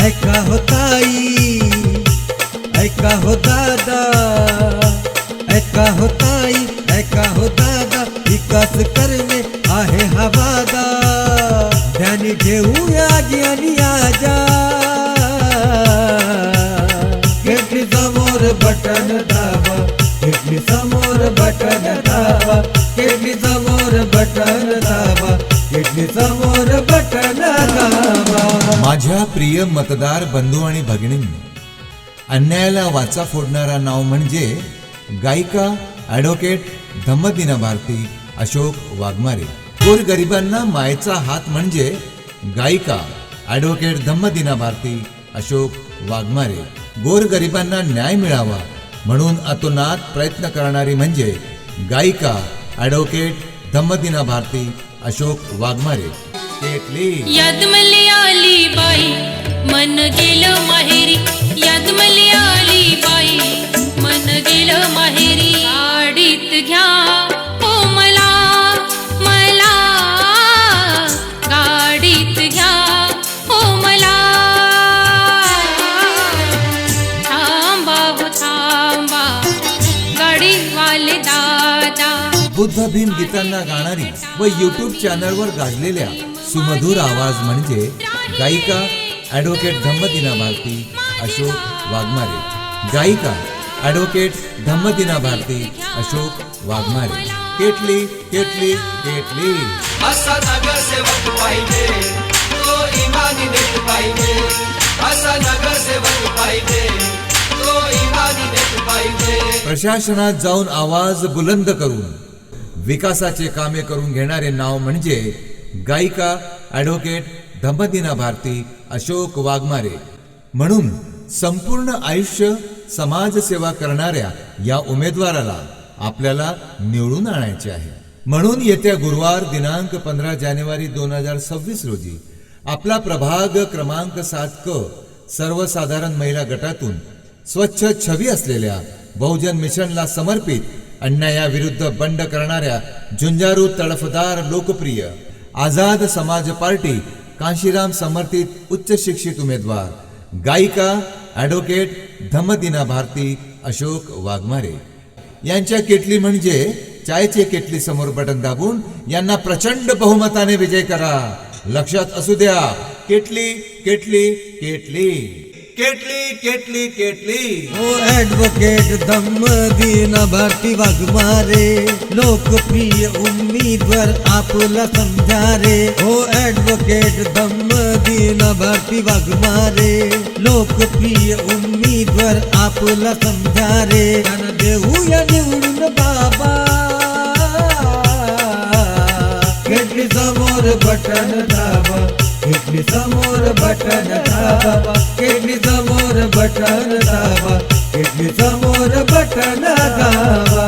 ऐका हो ताई, ऐका हो दादा, ऐका हो ताई, ऐका हो दादा, विकास करणे आहे हा वादा. ध्यानी ठेवूया ज्ञानी आजा, केटली समोर बटन दाबा, केटली समोर बटन दाबा, केटली समोर बटन दाबा, केटली समोर बटन दाबा. माझ्या प्रिय मतदार बंधू आणि भगिनींनो, अन्यायाला वाचा फोडणारा नाव म्हणजे गायिका ॲडव्होकेट धम्मदीना भारती अशोक वाघमारे. गोरगरिबांना मायेचा हात म्हणजे गायिका ॲडव्होकेट धम्मदीना भारती अशोक वाघमारे. गोरगरिबांना न्याय मिळावा म्हणून अतोनात प्रयत्न करणारी म्हणजे गायिका ॲडव्होकेट धम्मदीना भारती अशोक वाघमारे. केटली याद मले आली बाई, मन गेलं माहेरी. याद मले आली बाई, मन गेलं माहेरी. गाडीत घ्या हो मला, मला गाडीत घ्या हो मला. थांबा हो थांबा गाडीवाले दादा. बुद्ध भीम गीतांना गाणारी व यूट्यूब चॅनलवर गाजलेल्या सुमधुर आवाज म्हणजे गायिका ॲडव्होकेट धम्मदीना भारती अशोक वाघमारे. गायिका ॲडव्होकेट धम्मदीना भारती अशोक वाघमारे. केटली केटली केटली. असा नगरसेवक पाहिजे, तो इमानी नेत पाहिजे. असा नगरसेवक पाहिजे, तो इमानी नेत पाहिजे. प्रशासनात जाऊन आवाज बुलंद करून विकासाचे कामे करून घेणारे नाव म्हणजे गायिका ॲडव्होकेट धम्मदीना भारती अशोक वाघमारे. म्हणून संपूर्ण आयुष्य समाजसेवा करणाऱ्या या उमेदवाराला आपल्याला निवडून आणायचे आहे. म्हणून येत्या गुरुवार दिनांक 15 जानेवारी 2026 रोजी आपला प्रभाग क्रमांक 7 क सर्वसाधारण महिला गटातून स्वच्छ छवी असलेल्या बहुजन मिशनला समर्पित अन्यायाविरुद्ध बंड करणाऱ्या झुंजारू तडफदार लोकप्रिय आझाद समाज पार्टी कांशीराम समर्थित उच्च शिक्षित उमेदवार गायिका ॲडव्होकेट धम्मदीना भारती अशोक वाघमारे यांच्या केटली म्हणजे चायचे केटली समोर बटन दाबून यांना प्रचंड बहुमताने विजय करा. लक्षात असू द्या, केटली केटली केटली केटली केटली केटली. ओ ॲडव्होकेट धम्मदीना भारती वाघमारे, लोकप्रिय उम्मीदवार आपला समजा रे. ओ ॲडव्होकेट धम्मदीना भारती वाघमारे, लोकप्रिय उम्मीदवार आपला समजा रे. त्यांना देऊया निवडून बाबा, केटली समोर बटन दाबा, केटली समोर बटन दाबा, केटली समोर बटन दाबा, केटली समोर बटन दाबा.